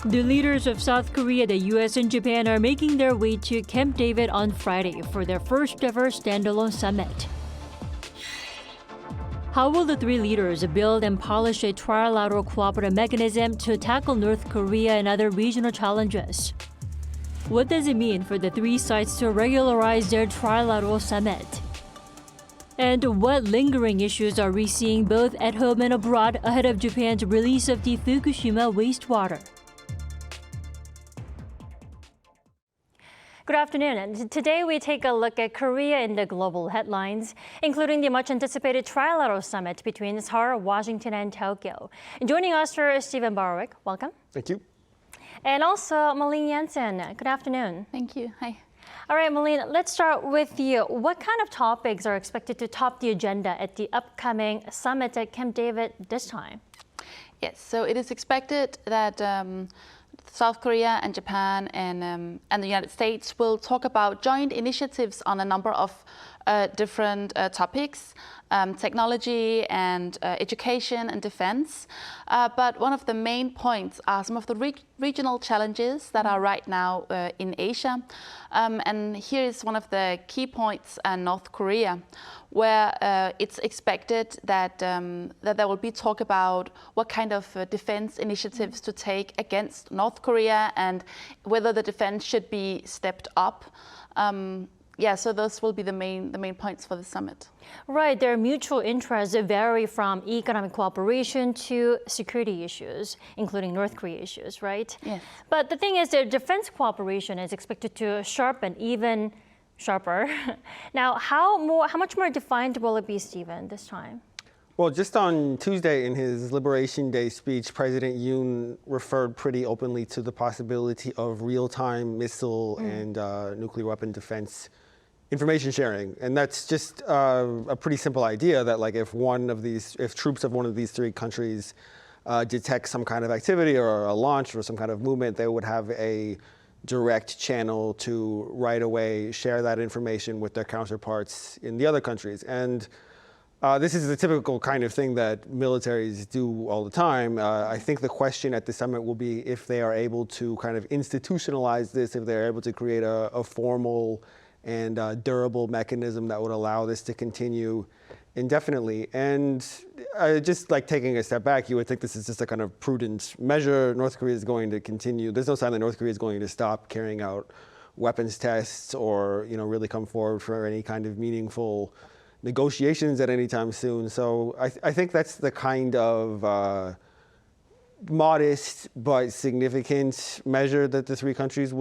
The leaders of South Korea, the US, and Japan are making their way to Camp David on Friday for their first ever standalone summit. How will the three leaders build and polish a trilateral cooperative mechanism to tackle North Korea and other regional challenges? What does it mean for the three sides to regularize their trilateral summit? And what lingering issues are we seeing both at home and abroad ahead of Japan's release of the Fukushima wastewater? Good afternoon, and today we take a look at Korea in the global headlines, including the much-anticipated trilateral summit between Seoul, Washington, and Tokyo. And joining us here is Stephen Borowiec. Welcome. Thank you. And also Malene Jensen. Good afternoon. Thank you. Hi. All right, Malene, let's start with you. What kind of topics are expected to top the agenda at the upcoming summit at Camp David this time? Yes, so it is expected that South Korea and Japan and the United States will talk about joint initiatives on a number of different topics, technology and education and defense. But one of the main points are some of the regional challenges that are right now in Asia. And here is one of the key points, North Korea, where it's expected that there will be talk about what kind of defense initiatives to take against North Korea and whether the defense should be stepped up. So those will be the main points for the summit. Right, their mutual interests vary from economic cooperation to security issues, including North Korea issues, right? Yes. But the thing is, their defense cooperation is expected to sharpen even sharper. Now, how much more defined will it be, Stephen, this time? Well, just on Tuesday in his Liberation Day speech, President Yoon referred pretty openly to the possibility of real-time missile and nuclear weapon defense information sharing. And that's just a pretty simple idea that like if troops of one of these three countries detect some kind of activity or a launch or some kind of movement, they would have a direct channel to right away share that information with their counterparts in the other countries. And this is the typical kind of thing that militaries do all the time. I think the question at the summit will be if they are able to kind of institutionalize this, if they're able to create a formal and durable mechanism that would allow this to continue indefinitely. And just like taking a step back, you would think this is just a kind of prudent measure. North Korea is going to continue. There's no sign that North Korea is going to stop carrying out weapons tests or really come forward for any kind of meaningful negotiations at any time soon. So I think that's the kind of modest but significant measure that the three countries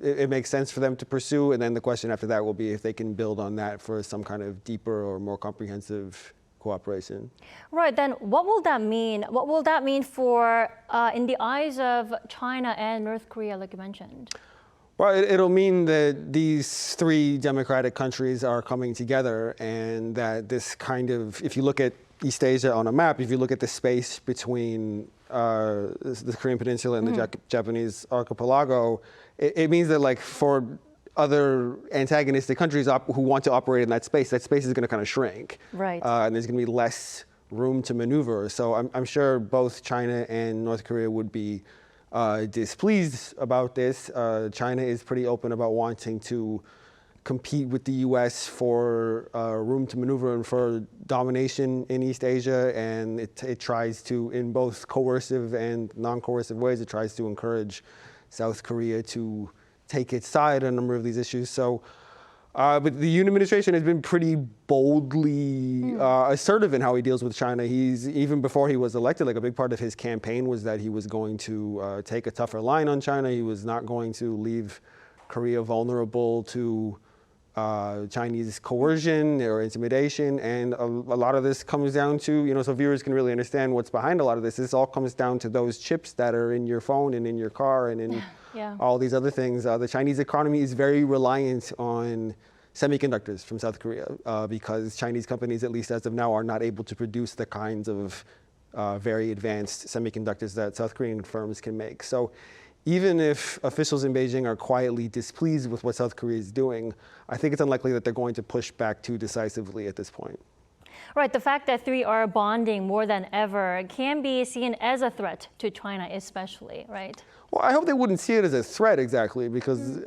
it makes sense for them to pursue. And then the question after that will be if they can build on that for some kind of deeper or more comprehensive cooperation. Right, then what will that mean? What will that mean for, in the eyes of China and North Korea, like you mentioned? Well, it'll mean that these three democratic countries are coming together and that this kind of, if you look at East Asia on a map, if you look at the space between the Korean Peninsula and the Japanese archipelago, it means that like for other antagonistic countries who want to operate in that space is going to kind of shrink. Right. And there's going to be less room to maneuver. So I'm sure both China and North Korea would be displeased about this. China is pretty open about wanting to compete with the US for room to maneuver and for domination in East Asia. And it tries to, in both coercive and non-coercive ways, it tries to encourage South Korea to take its side on a number of these issues. So, but the Yoon administration has been pretty boldly assertive in how he deals with China. Even before he was elected, like a big part of his campaign was that he was going to take a tougher line on China. He was not going to leave Korea vulnerable to Chinese coercion or intimidation. And a lot of this comes down to, so viewers can really understand what's behind a lot of this. This all comes down to those chips that are in your phone and in your car and in all these other things. The Chinese economy is very reliant on semiconductors from South Korea because Chinese companies, at least as of now, are not able to produce the kinds of very advanced semiconductors that South Korean firms can make. So even if officials in Beijing are quietly displeased with what South Korea is doing, I think it's unlikely that they're going to push back too decisively at this point. Right, the fact that three are bonding more than ever can be seen as a threat to China especially, right? Well, I hope they wouldn't see it as a threat exactly, because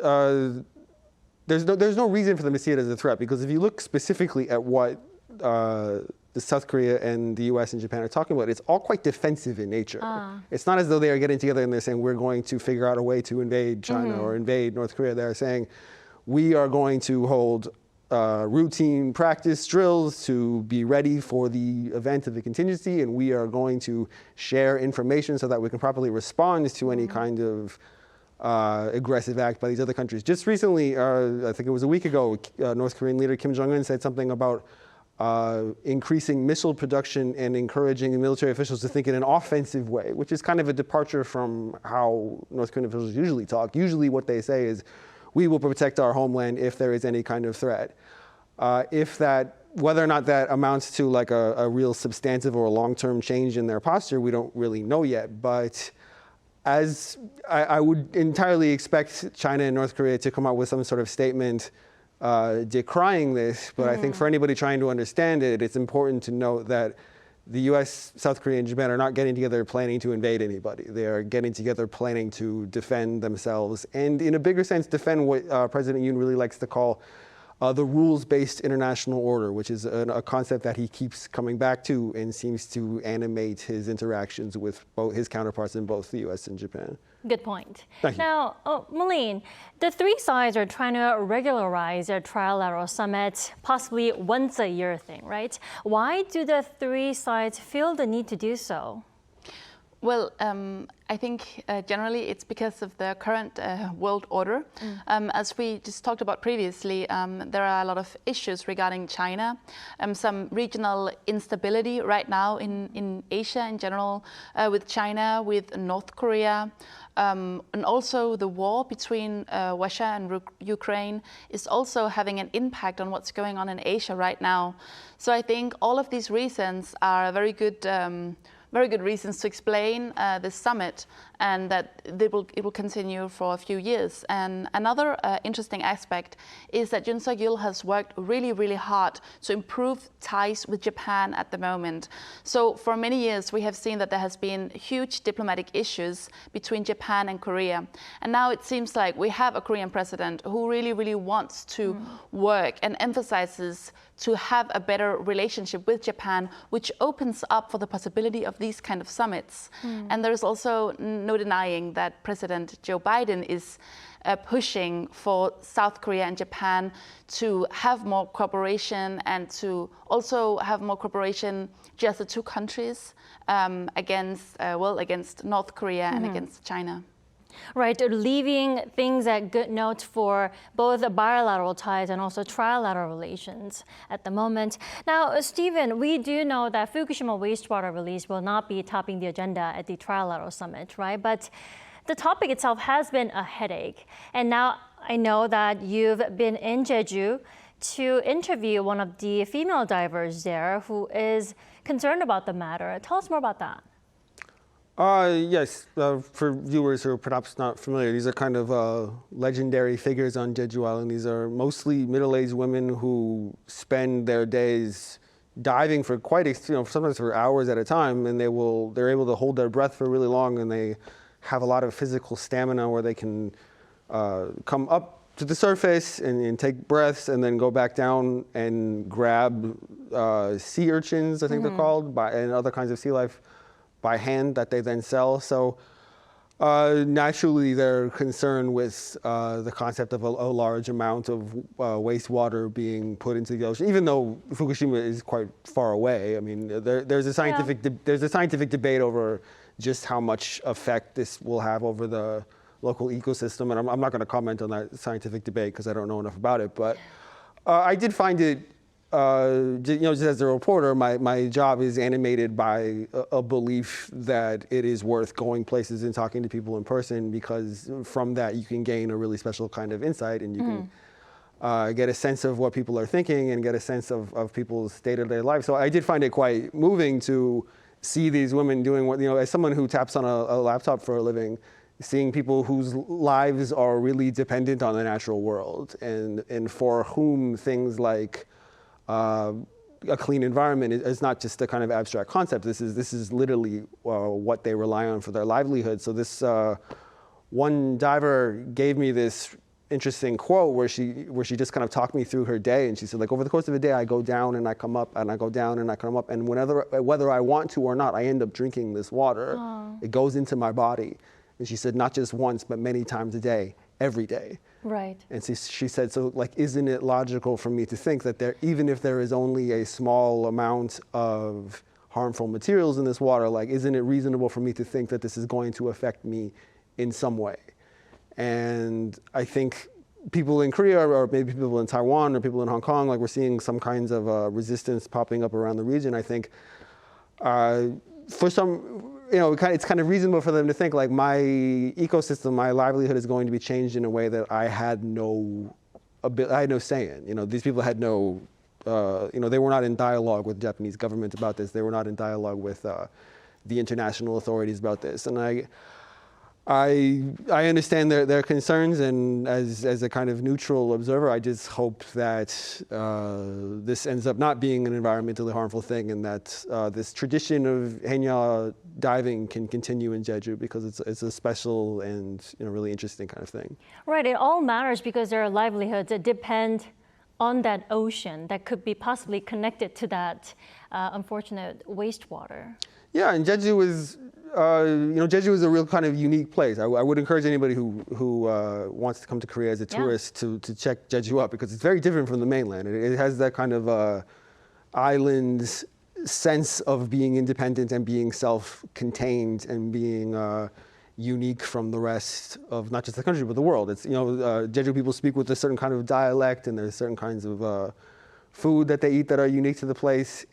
there's no reason for them to see it as a threat, because if you look specifically at what the South Korea and the US and Japan are talking about, it's all quite defensive in nature. It's not as though they are getting together and they're saying we're going to figure out a way to invade China or invade North Korea. They're saying we are going to hold routine practice drills to be ready for the event of the contingency, and we are going to share information so that we can properly respond to any kind of aggressive act by these other countries. Just recently, I think it was a week ago, North Korean leader Kim Jong-un said something about increasing missile production and encouraging military officials to think in an offensive way, which is kind of a departure from how North Korean officials usually talk. Usually what they say is, we will protect our homeland if there is any kind of threat. Whether or not that amounts to like a real substantive or a long-term change in their posture, we don't really know yet. But as I would entirely expect China and North Korea to come out with some sort of statement decrying this, but I think for anybody trying to understand it, it's important to note that the US, South Korea, and Japan are not getting together planning to invade anybody. They are getting together planning to defend themselves, and in a bigger sense, defend what President Yoon really likes to call the rules-based international order, which is a concept that he keeps coming back to and seems to animate his interactions with both his counterparts in both the US and Japan. Good point. Thank you. Now, Malene, the three sides are trying to regularize their trilateral summit, possibly once a year thing, right? Why do the three sides feel the need to do so? Well, I think generally it's because of the current world order. As we just talked about previously, there are a lot of issues regarding China, some regional instability right now in Asia in general, with China, with North Korea, and also the war between Russia and Ukraine is also having an impact on what's going on in Asia right now. So I think all of these reasons are very good reasons to explain this summit, and that it will continue for a few years. And another interesting aspect is that Yoon Suk-yeol has worked really, really hard to improve ties with Japan at the moment. So for many years, we have seen that there has been huge diplomatic issues between Japan and Korea. And now it seems like we have a Korean president who really, really wants to work and emphasizes to have a better relationship with Japan, which opens up for the possibility of these kind of summits. And there's also no denying that President Joe Biden is pushing for South Korea and Japan to have more cooperation, and to also have more cooperation, just the two countries, against North Korea and against China. Right, leaving things at good notes for both bilateral ties and also trilateral relations at the moment. Now, Stephen, we do know that Fukushima wastewater release will not be topping the agenda at the trilateral summit, right? But the topic itself has been a headache. And now I know that you've been in Jeju to interview one of the female divers there who is concerned about the matter. Tell us more about that. Yes, for viewers who are perhaps not familiar, these are kind of legendary figures on Jeju Island. These are mostly middle-aged women who spend their days diving for sometimes for hours at a time, and they're able to hold their breath for really long, and they have a lot of physical stamina where they can come up to the surface and take breaths, and then go back down and grab sea urchins, I think they're called, and other kinds of sea life by hand that they then sell. So naturally, they're concerned with the concept of a large amount of wastewater being put into the ocean, even though Fukushima is quite far away. I mean, there's a scientific debate over just how much effect this will have over the local ecosystem, and I'm not going to comment on that scientific debate because I don't know enough about it. But I did find it. Just as a reporter, my job is animated by a belief that it is worth going places and talking to people in person, because from that you can gain a really special kind of insight, and you can get a sense of what people are thinking and get a sense of people's day-to-day life. So I did find it quite moving to see these women doing what, as someone who taps on a laptop for a living, seeing people whose lives are really dependent on the natural world, and for whom things like a clean environment is not just a kind of abstract concept. This is literally what they rely on for their livelihood. So this one diver gave me this interesting quote where she just kind of talked me through her day, and she said, like, over the course of a day, I go down and I come up, and I go down and I come up, and whether I want to or not, I end up drinking this water. Aww. It goes into my body. And she said, not just once, but many times a day, every day. Right. And she said, so like, isn't it logical for me to think that even if there is only a small amount of harmful materials in this water, like, isn't it reasonable for me to think that this is going to affect me in some way? And I think people in Korea, or maybe people in Taiwan, or people in Hong Kong, like, we're seeing some kinds of resistance popping up around the region. I think for some, it's kind of reasonable for them to think, like, my ecosystem, my livelihood is going to be changed in a way that I had no say in. These people had no, they were not in dialogue with the Japanese government about this. They were not in dialogue with the international authorities about this. And I understand their concerns, and as a kind of neutral observer, I just hope that this ends up not being an environmentally harmful thing, and that this tradition of haenyeo diving can continue in Jeju, because it's a special and really interesting kind of thing. Right, it all matters because their livelihoods depend on that ocean that could be possibly connected to that unfortunate wastewater. Yeah, and Jeju is. Jeju is a real kind of unique place. I would encourage anybody who wants to come to Korea as a tourist to check Jeju out, because it's very different from the mainland. It has that kind of island sense of being independent and being self-contained and being unique from the rest of not just the country but the world. It's Jeju people speak with a certain kind of dialect, and there's certain kinds of food that they eat that are unique to the place.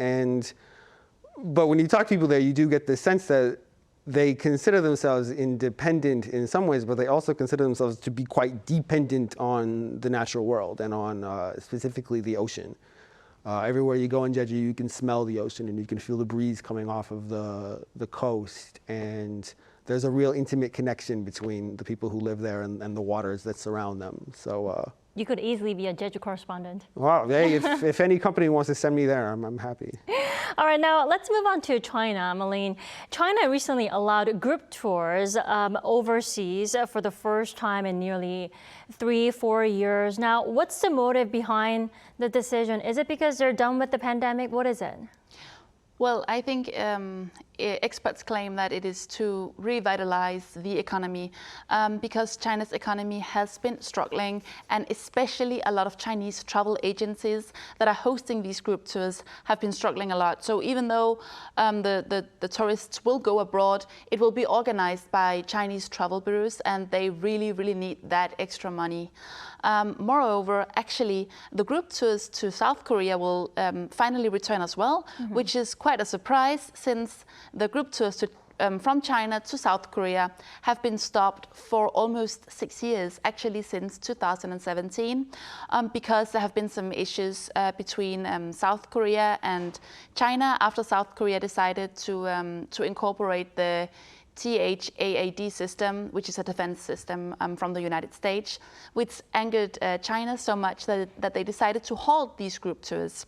But when you talk to people there, you do get the sense that they consider themselves independent in some ways, but they also consider themselves to be quite dependent on the natural world and on specifically the ocean. Everywhere you go in Jeju, you can smell the ocean, and you can feel the breeze coming off of the coast. And there's a real intimate connection between the people who live there and the waters that surround them. So you could easily be a Jeju correspondent. Wow, hey, if any company wants to send me there, I'm happy. All right, now let's move on to China, Malene. China recently allowed group tours overseas for the first time in nearly 3-4 years. Now, what's the motive behind the decision? Is it because they're done with the pandemic? What is it? Well, I think experts claim that it is to revitalize the economy because China's economy has been struggling, and especially a lot of Chinese travel agencies that are hosting these group tours have been struggling a lot. So even though the tourists will go abroad, it will be organized by Chinese travel bureaus, and they really, really need that extra money. Moreover, actually, the group tours to South Korea will finally return as well, which is quite a surprise, since the group tours from China to South Korea have been stopped for almost 6 years, actually since 2017, because there have been some issues between South Korea and China after South Korea decided to incorporate the THAAD system, which is a defense system from the United States, which angered China so much that they decided to halt these group tours.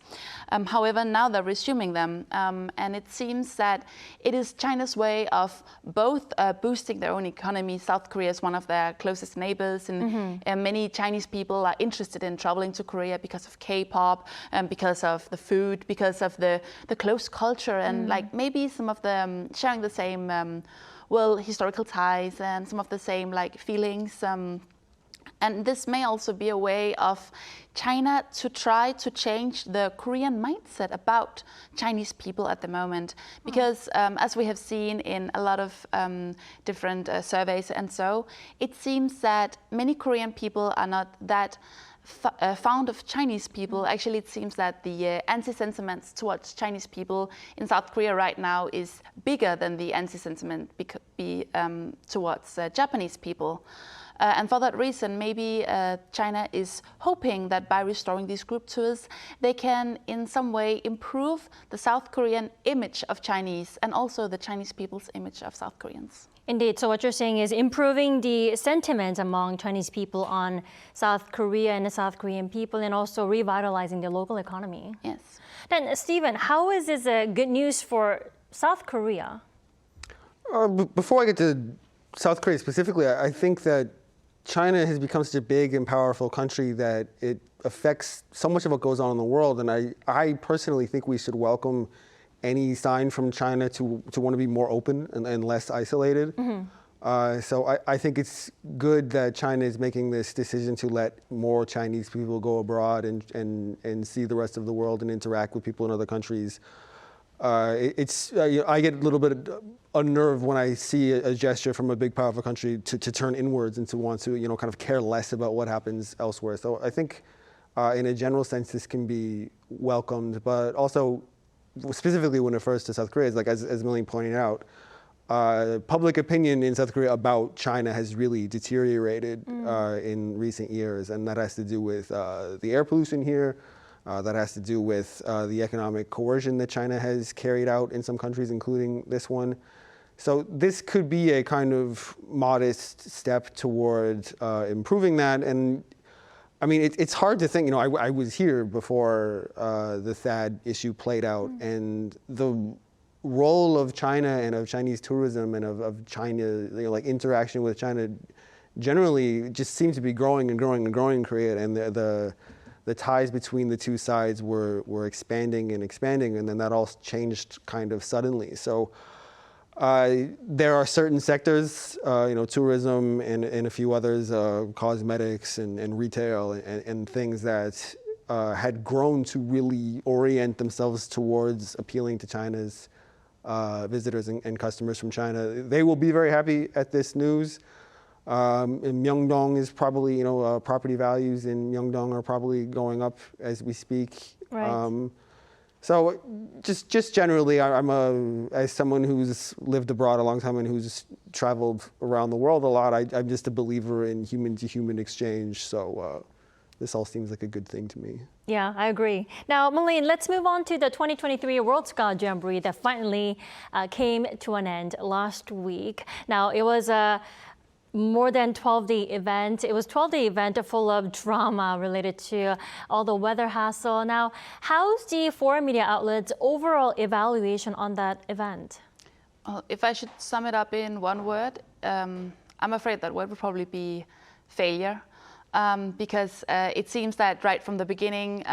However, now they're resuming them, and it seems that it is China's way of both boosting their own economy. South Korea is one of their closest neighbors, and many Chinese people are interested in traveling to Korea because of K-pop, because of the food, because of the close culture, and like maybe some of them sharing the same historical ties and some of the same feelings. And this may also be a way of China to try to change the Korean mindset about Chinese people at the moment. Because as we have seen in a lot of different surveys and so, it seems that many Korean people are not that fond of Chinese people. Actually, it seems that the anti-sentiments towards Chinese people in South Korea right now is bigger than the anti-sentiment towards Japanese people. And for that reason, maybe China is hoping that by restoring these group tours, they can in some way improve the South Korean image of Chinese and also the Chinese people's image of South Koreans. Indeed. So what you're saying is improving the sentiment among Chinese people on South Korea and the South Korean people, and also revitalizing the local economy. Yes. Then, Stephen, how is this good news for South Korea? Before I get to South Korea specifically, I think that China has become such a big and powerful country that it affects so much of what goes on in the world. And I personally think we should welcome any sign from China to want to be more open and less isolated. So I think it's good that China is making this decision to let more Chinese people go abroad and see the rest of the world and interact with people in other countries. I get a little bit unnerved when I see a gesture from a big, powerful country to turn inwards and to want to, kind of care less about what happens elsewhere. So I think, in a general sense, this can be welcomed, but also specifically when it refers to South Korea, is like as Malene pointed out, public opinion in South Korea about China has really deteriorated in recent years, and that has to do with the air pollution here. That has to do with the economic coercion that China has carried out in some countries, including this one. So this could be a kind of modest step toward improving that. And I mean, it's hard to think, I was here before the THAAD issue played out, and the role of China and of Chinese tourism and of China, like interaction with China generally just seems to be growing and growing and growing in Korea. And the ties between the two sides were expanding and expanding, and then that all changed kind of suddenly. So there are certain sectors, tourism and a few others, cosmetics and retail and things that had grown to really orient themselves towards appealing to China's visitors and customers from China. They will be very happy at this news. In Myeongdong is probably, property values in Myeongdong are probably going up as we speak. Right. So just generally, as someone who's lived abroad a long time and who's traveled around the world a lot, I'm just a believer in human-to-human exchange. So this all seems like a good thing to me. Yeah, I agree. Now, Malene, let's move on to the 2023 World Scout Jamboree that finally came to an end last week. Now, it was a more than 12-day event. It was 12-day event full of drama related to all the weather hassle. Now, how's the foreign media outlets' overall evaluation on that event? If I should sum it up in one word, I'm afraid that word would probably be failure. Because it seems that right from the beginning,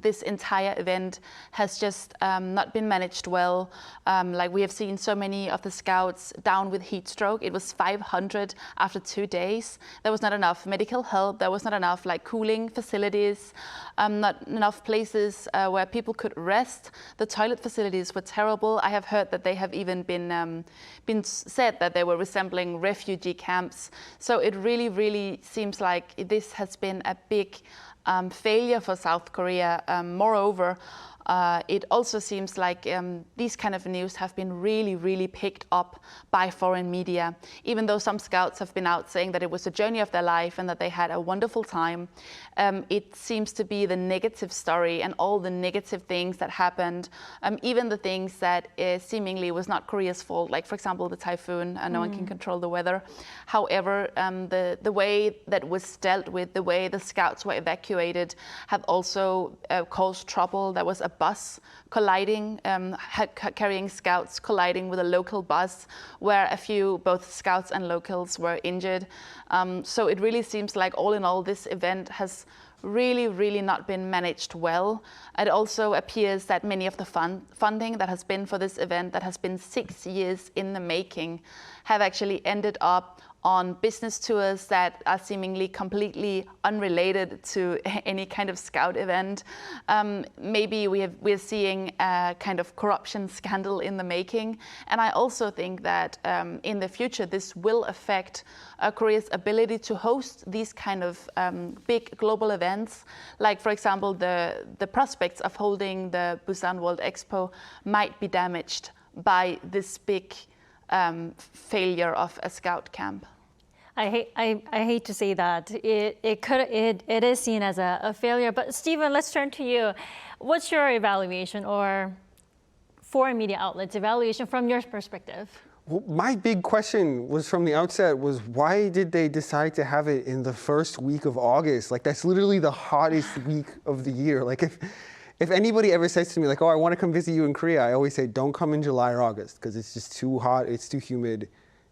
this entire event has just not been managed well. Like we have seen so many of the scouts down with heat stroke. It was 500 after 2 days. There was not enough medical help. There was not enough cooling facilities, not enough places where people could rest. The toilet facilities were terrible. I have heard that they have even been said that they were resembling refugee camps. So it really, really seems like this has been a big failure for South Korea. Moreover, it also seems like these kind of news have been really, really picked up by foreign media. Even though some scouts have been out saying that it was a journey of their life and that they had a wonderful time, it seems to be the negative story and all the negative things that happened, even the things that seemingly was not Korea's fault, like for example the typhoon, no one can control the weather. However, the way that was dealt with, the way the scouts were evacuated have also caused trouble. There was a bus colliding, carrying scouts colliding with a local bus where a few, both scouts and locals, were injured. So it really seems like all in all this event has really, really not been managed well. It also appears that many of the funding that has been for this event, that has been 6 years in the making, have actually ended up on business tours that are seemingly completely unrelated to any kind of scout event. Maybe we're seeing a kind of corruption scandal in the making. And I also think that in the future, this will affect Korea's ability to host these kind of big global events. Like, for example, the prospects of holding the Busan World Expo might be damaged by this big failure of a scout camp. I hate to say that. It is seen as a failure. But Stephen, let's turn to you. What's your evaluation, or foreign media outlets' evaluation from your perspective? Well, my big question was from the outset was why did they decide to have it in the first week of August? Like that's literally the hottest week of the year. Like if anybody ever says to me like, oh, I want to come visit you in Korea, I always say don't come in July or August because it's just too hot, it's too humid.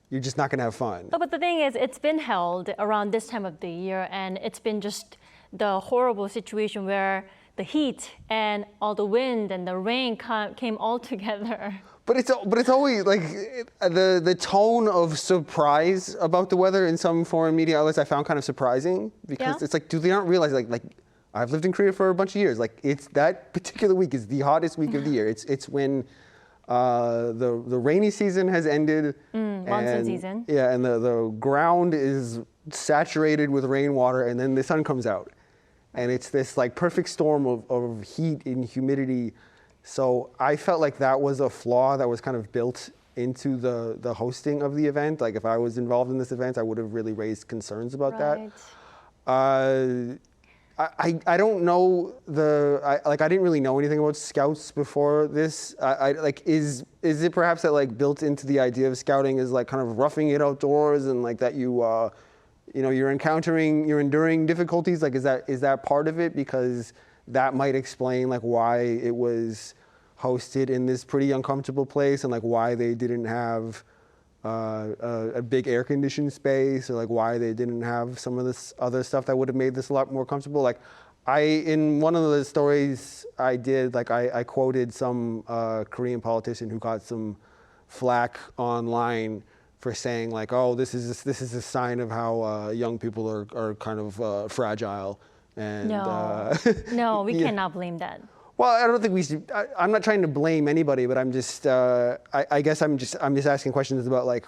You're just not going to have fun. But the thing is, it's been held around this time of the year, and it's been just the horrible situation where the heat and all the wind and the rain came all together. But it's always like the tone of surprise about the weather in some foreign media outlets I found kind of surprising because it's like, do they not realize like I've lived in Korea for a bunch of years. Like it's that particular week is the hottest week of the year. It's when the rainy season has ended. Monsoon season. Yeah, and the ground is saturated with rainwater, and then the sun comes out. And it's this like perfect storm of heat and humidity. So I felt like that was a flaw that was kind of built into the hosting of the event. Like if I was involved in this event, I would have really raised concerns about that. I don't know I didn't really know anything about scouts before this. Is it perhaps that like built into the idea of scouting is like kind of roughing it outdoors and like that you're enduring difficulties? Like is that part of it? Because that might explain like why it was hosted in this pretty uncomfortable place and like why they didn't have a big air-conditioned space or like why they didn't have some of this other stuff that would have made this a lot more comfortable. Like in one of the stories I did, like I quoted some Korean politician who got some flack online for saying like, oh, this is a sign of how young people are kind of fragile. And, no, we cannot blame that. Well, I don't think we should. I'm not trying to blame anybody, but I'm just. I guess I'm just asking questions about like,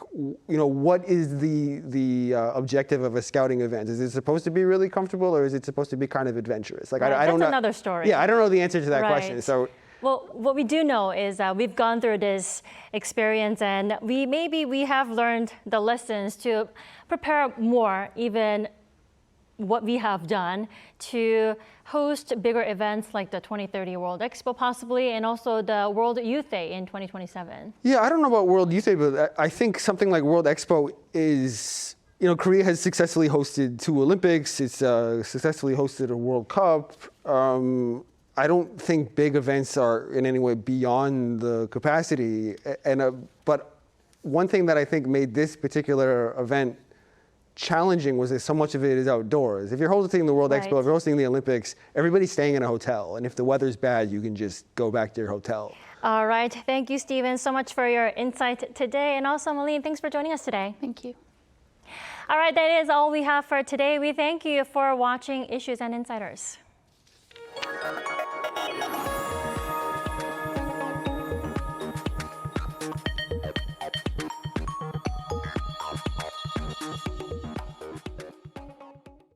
what is the objective of a scouting event? Is it supposed to be really comfortable, or is it supposed to be kind of adventurous? Like I don't know. That's another story. Yeah, I don't know the answer to that question. So. Well, what we do know is that we've gone through this experience, and we have learned the lessons to prepare more, even what we have done to host bigger events like the 2030 World Expo possibly, and also the World Youth Day in 2027. Yeah, I don't know about World Youth Day, but I think something like World Expo is, Korea has successfully hosted 2 Olympics. It's successfully hosted a World Cup. I don't think big events are in any way beyond the capacity. But one thing that I think made this particular event challenging was that so much of it is outdoors. If you're hosting the World Expo, if you're hosting the Olympics, everybody's staying in a hotel. And if the weather's bad, you can just go back to your hotel. All right. Thank you, Stephen, so much for your insight today. And also, Malene, thanks for joining us today. Thank you. All right. That is all we have for today. We thank you for watching Issues and Insiders.